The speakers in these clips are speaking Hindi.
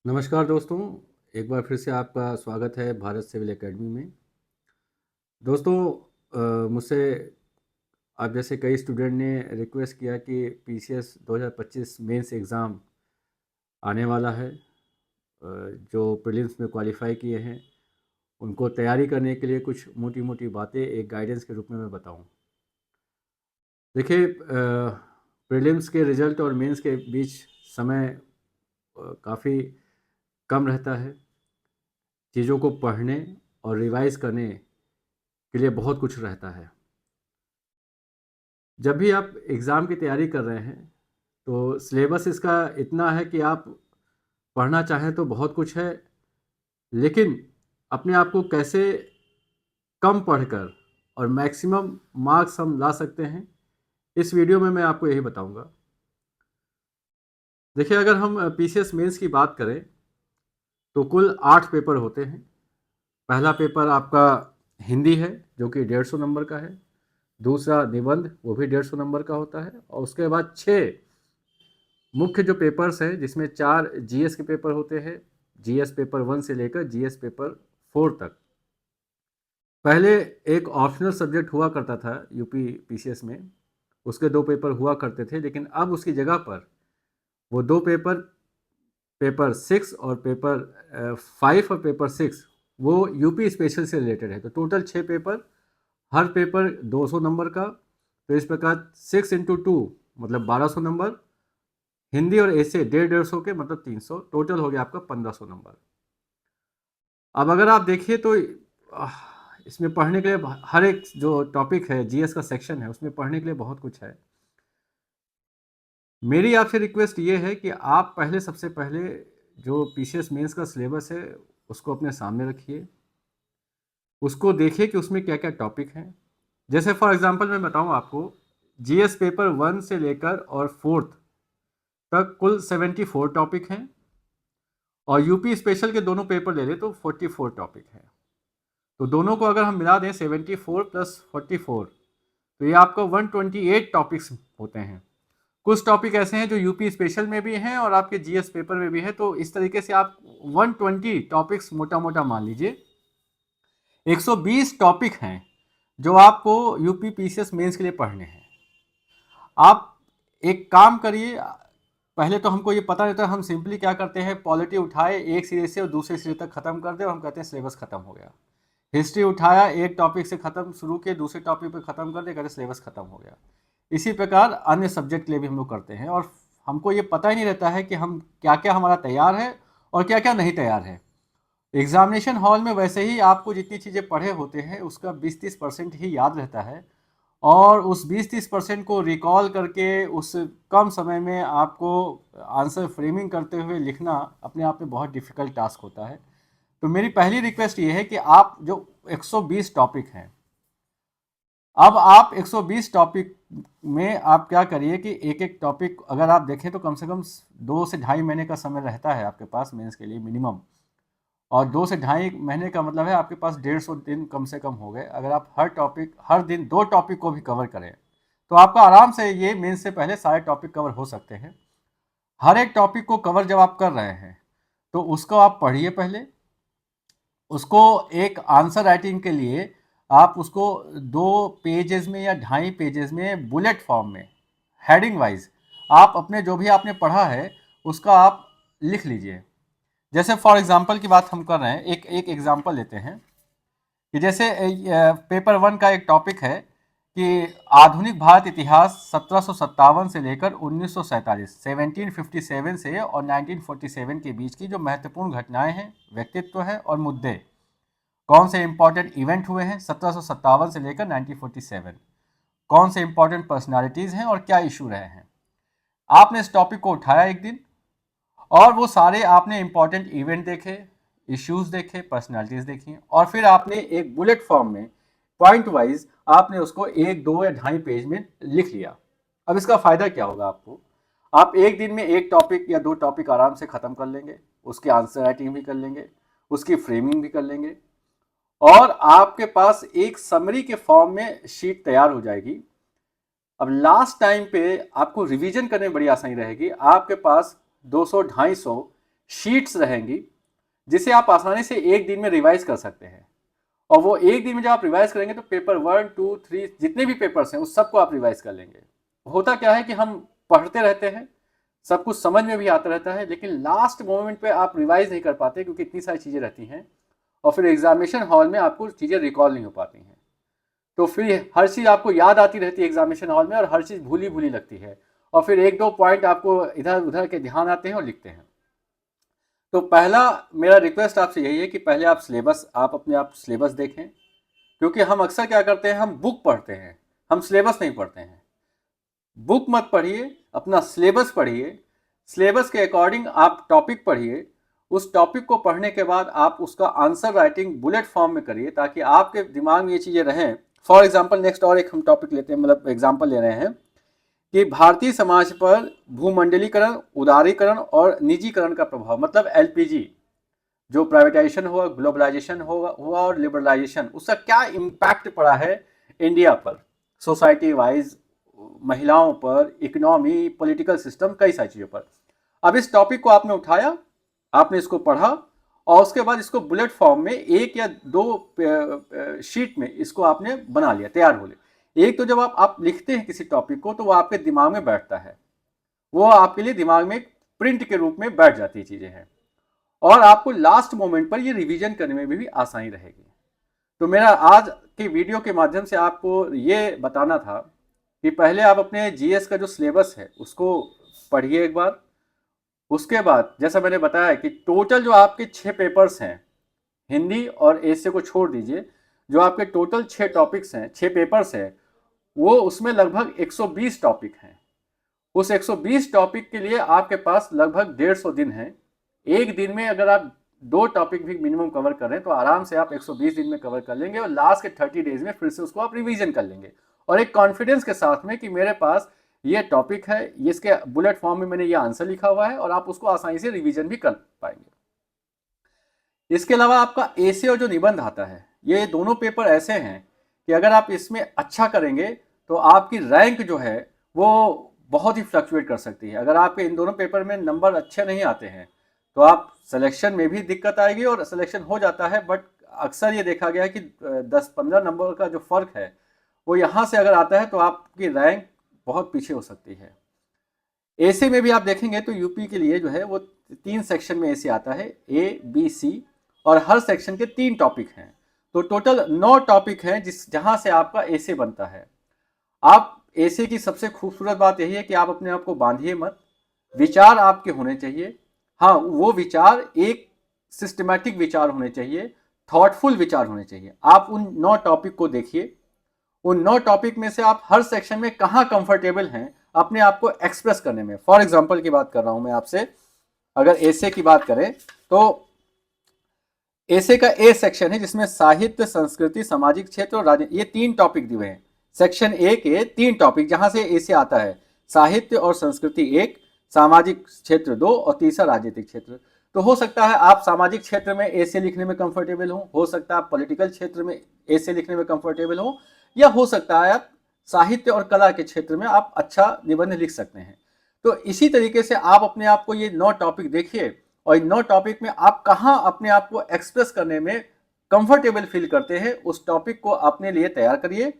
नमस्कार दोस्तों, एक बार फिर से आपका स्वागत है भारत सिविल एकेडमी में। दोस्तों, मुझसे आप जैसे कई स्टूडेंट ने रिक्वेस्ट किया कि पीसीएस 2025 मेंस एग्ज़ाम आने वाला है। जो प्रीलिम्स में क्वालिफ़ाई किए हैं, उनको तैयारी करने के लिए कुछ मोटी-मोटी बातें एक गाइडेंस के रूप में मैं बताऊँ। देखिए, प्रीलिम्स के रिज़ल्ट और मेंस के बीच समय काफ़ी कम रहता है। चीज़ों को पढ़ने और रिवाइज़ करने के लिए बहुत कुछ रहता है। जब भी आप एग्ज़ाम की तैयारी कर रहे हैं, तो सिलेबस इसका इतना है कि आप पढ़ना चाहें तो बहुत कुछ है, लेकिन अपने आप को कैसे कम पढ़कर और मैक्सिमम मार्क्स हम ला सकते हैं, इस वीडियो में मैं आपको यही बताऊँगा। देखिए, अगर हम पीसीएस मेंस की बात करें, तो कुल 8 पेपर होते हैं। पहला पेपर आपका हिंदी है, जो कि 150 नंबर का है। दूसरा निबंध, वो भी 150 नंबर का होता है, और उसके बाद 6 मुख्य जो पेपर्स हैं, जिसमें 4 जीएस के पेपर होते हैं, जीएस पेपर 1 से लेकर जीएस पेपर 4 तक। पहले एक ऑप्शनल सब्जेक्ट हुआ करता था यूपी पीसीएस में, उसके 2 पेपर हुआ करते थे, लेकिन अब उसकी जगह पर वो 2 पेपर, पेपर 6 और पेपर 5 और पेपर 6, वो यूपी स्पेशल से रिलेटेड है। तो टोटल 6 पेपर, हर पेपर 200 नंबर का। तो इस प्रकार 6 इंटू 2 मतलब 1200 नंबर, हिंदी और ऐसे 150 के मतलब 300, टोटल हो गया आपका 1500 नंबर। अब अगर आप देखिए तो इसमें पढ़ने के लिए हर एक जो टॉपिक है, जीएस का सेक्शन है, उसमें पढ़ने के लिए बहुत कुछ है। मेरी आपसे रिक्वेस्ट ये है कि आप सबसे पहले जो पीसीएस मेंस का सिलेबस है, उसको अपने सामने रखिए। उसको देखिए कि उसमें क्या-क्या टॉपिक हैं। जैसे फॉर एग्जांपल मैं बताऊं आपको, जीएस पेपर 1 से लेकर और 4th तक कुल 74 टॉपिक हैं, और यूपी स्पेशल के दोनों पेपर ले लें तो 44 टॉपिक हैं। तो दोनों को अगर हम मिला दें 74 प्लस 44, तो ये आपको 128 टॉपिक्स होते हैं। कुछ टॉपिक ऐसे हैं जो यूपी स्पेशल में भी हैं और आपके जीएस पेपर में भी है। तो इस तरीके से आप 120 टॉपिक्स मोटा मोटा मान लीजिए। 120 टॉपिक हैं जो आपको यूपी पीसीएस मेंस के लिए पढ़ने हैं। आप एक काम करिए, पहले तो हमको ये पता नहीं था, हम सिंपली क्या करते हैं, पॉलिटी उठाए एक सिरे से और दूसरे सिरे तक खत्म कर दे और हम कहते हैं सिलेबस खत्म हो गया। हिस्ट्री उठाया, एक टॉपिक से खत्म शुरू किए, दूसरे टॉपिक पे खत्म कर दे, कहते सिलेबस खत्म हो गया। इसी प्रकार अन्य सब्जेक्ट के लिए भी हम लोग करते हैं, और हमको ये पता ही नहीं रहता है कि हम क्या क्या हमारा तैयार है और क्या क्या नहीं तैयार है। एग्जामिनेशन हॉल में वैसे ही आपको जितनी चीज़ें पढ़े होते हैं उसका 20-30% ही याद रहता है, और उस 20-30% को रिकॉल करके उस कम समय में आपको आंसर फ्रेमिंग करते हुए लिखना अपने आप में बहुत डिफिकल्ट टास्क होता है। तो मेरी पहली रिक्वेस्ट ये है कि आप जो 120 टॉपिक हैं, अब आप 120 टॉपिक में आप क्या करिए कि एक एक टॉपिक अगर आप देखें तो कम से कम 2 से ढाई महीने का समय रहता है आपके पास मेंस के लिए मिनिमम। और 2 से ढाई महीने का मतलब है आपके पास 150 दिन कम से कम हो गए। अगर आप हर दिन 2 टॉपिक को भी कवर करें, तो आपका आराम से ये मेंस से पहले सारे टॉपिक कवर हो सकते हैं। हर एक टॉपिक को कवर जब आप कर रहे हैं, तो उसको आप पढ़िए पहले। उसको एक आंसर राइटिंग के लिए आप उसको 2 पेजेस में या ढाई पेजेस में बुलेट फॉर्म में हेडिंग वाइज आप अपने जो भी आपने पढ़ा है उसका आप लिख लीजिए। जैसे फॉर एग्जांपल की बात हम कर रहे हैं, एक एक एग्जांपल लेते हैं कि जैसे पेपर 1 का एक टॉपिक है कि आधुनिक भारत इतिहास 1757 से लेकर 1947, 1757 से और 1947 के बीच की जो महत्वपूर्ण घटनाएं हैं, व्यक्तित्व है और मुद्दे, कौन से इंपॉर्टेंट इवेंट हुए हैं 1757 से लेकर 1947, कौन से इंपॉर्टेंट पर्सनालिटीज हैं और क्या इशू रहे हैं। आपने इस टॉपिक को उठाया एक दिन, और वो सारे आपने इंपॉर्टेंट इवेंट देखे, इश्यूज देखे, पर्सनालिटीज देखी, और फिर आपने एक बुलेट फॉर्म में पॉइंट वाइज आपने उसको 1, 2 या ढाई पेज में लिख लिया। अब इसका फायदा क्या होगा आपको, आप एक दिन में एक टॉपिक या 2 टॉपिक आराम से खत्म कर लेंगे, उसकी आंसर राइटिंग भी कर लेंगे, उसकी फ्रेमिंग भी कर लेंगे, और आपके पास एक समरी के फॉर्म में शीट तैयार हो जाएगी। अब लास्ट टाइम पे आपको रिवीजन करने में बड़ी आसानी रहेगी। आपके पास 200-250 शीट्स रहेंगी जिसे आप आसानी से एक दिन में रिवाइज कर सकते हैं। और वो एक दिन में जब आप रिवाइज करेंगे तो पेपर 1, 2, 3 जितने भी पेपर्स हैं उस सबको आप रिवाइज कर लेंगे। होता क्या है कि हम पढ़ते रहते हैं, सब कुछ समझ में भी आता रहता है, लेकिन लास्ट मोमेंट पे आप रिवाइज नहीं कर पाते क्योंकि इतनी सारी चीज़ें रहती हैं और फिर एग्जामिनेशन हॉल में आपको चीज़ें रिकॉल नहीं हो पाती हैं। तो फिर हर चीज़ आपको याद आती रहती है एग्जामिनेशन हॉल में और हर चीज़ भूली भूली लगती है और फिर एक दो पॉइंट आपको इधर उधर के ध्यान आते हैं और लिखते हैं। तो पहला मेरा रिक्वेस्ट आपसे यही है कि पहले आप अपने आप सिलेबस देखें, क्योंकि हम अक्सर क्या करते हैं, हम बुक पढ़ते हैं, हम सिलेबस नहीं पढ़ते हैं। बुक मत पढ़िए, अपना सिलेबस पढ़िए, सिलेबस के अकॉर्डिंग आप टॉपिक पढ़िए, उस टॉपिक को पढ़ने के बाद आप उसका आंसर राइटिंग बुलेट फॉर्म में करिए ताकि आपके दिमाग में ये चीज़ें रहें। फॉर एग्जाम्पल नेक्स्ट और एक हम टॉपिक लेते हैं, मतलब एग्जाम्पल ले रहे हैं कि भारतीय समाज पर भूमंडलीकरण, उदारीकरण और निजीकरण का प्रभाव, मतलब एलपीजी, जो प्राइवेटाइजेशन हुआ, ग्लोबलाइजेशन हुआ और लिबरलाइजेशन, उसका क्या इम्पैक्ट पड़ा है इंडिया पर, सोसाइटी वाइज, महिलाओं पर, इकोनॉमी, पॉलिटिकल सिस्टम, कई सारी चीज़ों पर। अब इस टॉपिक को आपने उठाया, आपने इसको पढ़ा और उसके बाद इसको बुलेट फॉर्म में एक या दो शीट में इसको आपने बना लिया, तैयार हो लिया। एक तो जब आप लिखते हैं किसी टॉपिक को तो वो आपके दिमाग में बैठता है, वो आपके लिए दिमाग में प्रिंट के रूप में बैठ जाती चीज़ें हैं और आपको लास्ट मोमेंट पर ये रिवीजन करने में भी आसानी रहेगी। तो मेरा आज की वीडियो के माध्यम से आपको ये बताना था कि पहले आप अपने जीएस का जो सिलेबस है उसको पढ़िए एक बार। उसके बाद जैसा मैंने बताया कि टोटल जो आपके 6 पेपर्स हैं, हिंदी और एशे को छोड़ दीजिए, जो आपके टोटल 6 टॉपिक्स हैं, 6 पेपर्स हैं, वो उसमें लगभग 120 टॉपिक हैं। उस 120 टॉपिक के लिए आपके पास लगभग 150 दिन है। एक दिन में अगर आप 2 टॉपिक भी मिनिमम कवर करें तो आराम से आप 120 दिन में कवर कर लेंगे और लास्ट के 30 डेज में फिर से उसको आप रिवीजन कर लेंगे और एक कॉन्फिडेंस के साथ में कि मेरे पास ये टॉपिक है, इसके बुलेट फॉर्म में मैंने ये आंसर लिखा हुआ है और आप उसको आसानी से रिवीजन भी कर पाएंगे। इसके अलावा आपका एसे और जो निबंध आता है, ये दोनों पेपर ऐसे हैं कि अगर आप इसमें अच्छा करेंगे तो आपकी रैंक जो है वो बहुत ही फ्लक्चुएट कर सकती है। अगर आपके इन दोनों पेपर में नंबर अच्छे नहीं आते हैं तो आप सिलेक्शन में भी दिक्कत आएगी और सिलेक्शन हो जाता है, बट अक्सर ये देखा गया है कि 10-15 नंबर का जो फर्क है वो यहाँ से अगर आता है तो आपकी रैंक बहुत पीछे हो सकती है। एसे में भी आप देखेंगे तो यूपी के लिए जो है वो 3 सेक्शन में एसे आता है, ए बी सी, और हर सेक्शन के 3 टॉपिक हैं, तो टोटल 9 टॉपिक हैं जहां से आपका एसे बनता है। आप एसे की सबसे खूबसूरत बात यही है कि आप अपने आप को बांधिए मत, विचार आपके होने चाहिए। हाँ, वो विचार एक सिस्टमैटिक विचार होने चाहिए, थॉटफुल विचार होने चाहिए। आप उन 9 टॉपिक को देखिए, उन 9 टॉपिक में से आप हर सेक्शन में कहाँ कंफर्टेबल हैं अपने आप को एक्सप्रेस करने में। फॉर एग्जाम्पल की बात कर रहा हूं मैं आपसे, अगर एसे की बात करें तो एसे का ए सेक्शन है जिसमें साहित्य, संस्कृति, सामाजिक क्षेत्र और राजनीति, ये 3 टॉपिक दिए हैं। सेक्शन ए के 3 टॉपिक जहां से एसे आता है, साहित्य और संस्कृति 1, सामाजिक क्षेत्र 2 और तीसरा राजनीतिक क्षेत्र। तो हो सकता है आप सामाजिक क्षेत्र में एसे लिखने में कंफर्टेबल हो सकता है आप पॉलिटिकल क्षेत्र में एसे लिखने में कंफर्टेबल हो, या हो सकता है आप साहित्य और कला के क्षेत्र में आप अच्छा निबंध लिख सकते हैं। तो इसी तरीके से आप अपने आप को ये 9 टॉपिक देखिए और इन 9 टॉपिक में आप कहाँ अपने आप को एक्सप्रेस करने में कंफर्टेबल फील करते हैं, उस टॉपिक को अपने लिए तैयार करिए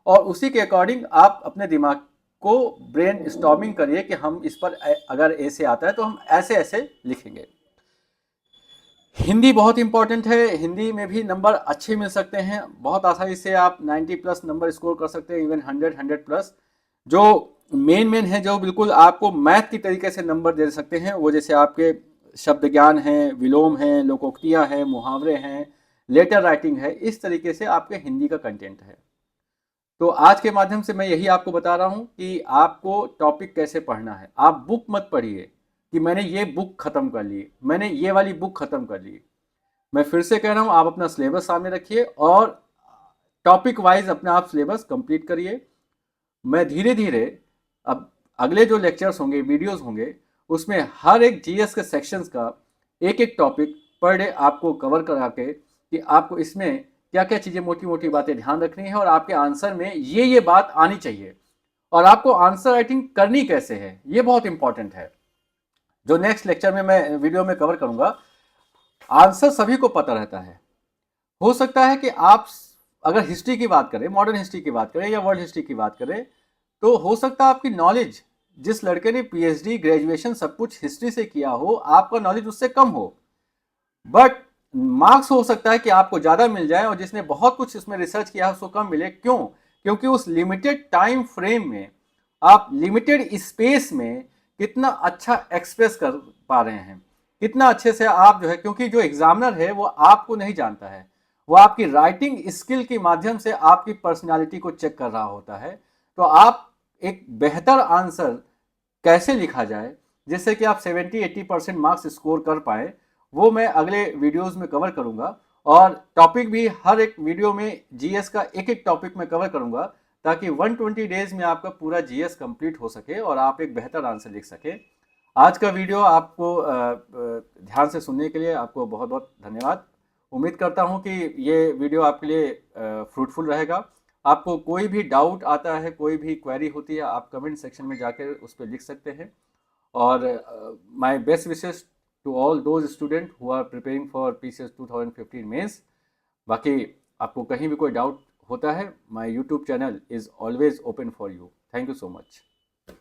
और उसी के अकॉर्डिंग आप अपने दिमाग को ब्रेन स्टॉर्मिंग करिए कि हम इस पर अगर ऐसे आता है तो हम ऐसे ऐसे लिखेंगे। हिंदी बहुत इंपॉर्टेंट है, हिंदी में भी नंबर अच्छे मिल सकते हैं, बहुत आसानी से आप 90 प्लस नंबर स्कोर कर सकते हैं, इवन 100 प्लस। जो मेन है, जो बिल्कुल आपको मैथ की तरीके से नंबर दे सकते हैं, वो जैसे आपके शब्द ज्ञान हैं, विलोम हैं, लोकोक्तियाँ हैं, मुहावरे हैं, लेटर राइटिंग है, इस तरीके से आपके हिंदी का कंटेंट है। तो आज के माध्यम से मैं यही आपको बता रहा हूँ कि आपको टॉपिक कैसे पढ़ना है। आप बुक मत पढ़िए कि मैंने ये बुक खत्म कर ली, मैंने ये वाली बुक खत्म कर ली। मैं फिर से कह रहा हूँ, आप अपना सिलेबस सामने रखिए और टॉपिक वाइज अपना आप सिलेबस कंप्लीट करिए। मैं धीरे धीरे अब अगले जो लेक्चर्स होंगे, वीडियोस होंगे, उसमें हर एक जीएस के सेक्शंस का एक एक टॉपिक पर डे आपको कवर करा के कि आपको इसमें क्या क्या चीज़ें, मोटी मोटी बातें ध्यान रखनी है और आपके आंसर में ये बात आनी चाहिए और आपको आंसर राइटिंग करनी कैसे है, ये बहुत इंपॉर्टेंट है। जो नेक्स्ट लेक्चर में मैं वीडियो में कवर करूंगा, आंसर सभी को पता रहता है। हो सकता है कि आप अगर हिस्ट्री की बात करें, मॉडर्न हिस्ट्री की बात करें या वर्ल्ड हिस्ट्री की बात करें, तो हो सकता है आपकी नॉलेज, जिस लड़के ने पीएचडी ग्रेजुएशन सब कुछ हिस्ट्री से किया हो, आपका नॉलेज उससे कम हो, बट मार्क्स हो सकता है कि आपको ज्यादा मिल जाए, और जिसने बहुत कुछ इसमें रिसर्च किया है उसको कम मिले। क्यों? क्योंकि उस लिमिटेड टाइम फ्रेम में, आप लिमिटेड स्पेस में कितना अच्छा एक्सप्रेस कर पा रहे हैं, कितना अच्छे से आप जो है, क्योंकि जो एग्जामिनर है वो आपको नहीं जानता है, वो आपकी राइटिंग स्किल के माध्यम से आपकी पर्सनालिटी को चेक कर रहा होता है। तो आप एक बेहतर आंसर कैसे लिखा जाए जिससे कि आप 70-80% मार्क्स स्कोर कर पाए, वो मैं अगले वीडियोस में कवर करूंगा। और टॉपिक भी हर एक वीडियो में जीएस का एक एक टॉपिक में कवर करूंगा, ताकि 120 डेज में आपका पूरा जीएस कंप्लीट हो सके और आप एक बेहतर आंसर लिख सके। आज का वीडियो आपको ध्यान से सुनने के लिए आपको बहुत बहुत धन्यवाद। उम्मीद करता हूं कि ये वीडियो आपके लिए फ्रूटफुल रहेगा। आपको कोई भी डाउट आता है, कोई भी क्वेरी होती है, आप कमेंट सेक्शन में जाकर उस पर लिख सकते हैं। और my best wishes to all those student who are preparing for PCS 2015 mains. बाकी आपको कहीं भी कोई डाउट होता है, my YouTube channel is always open for you. Thank you so much.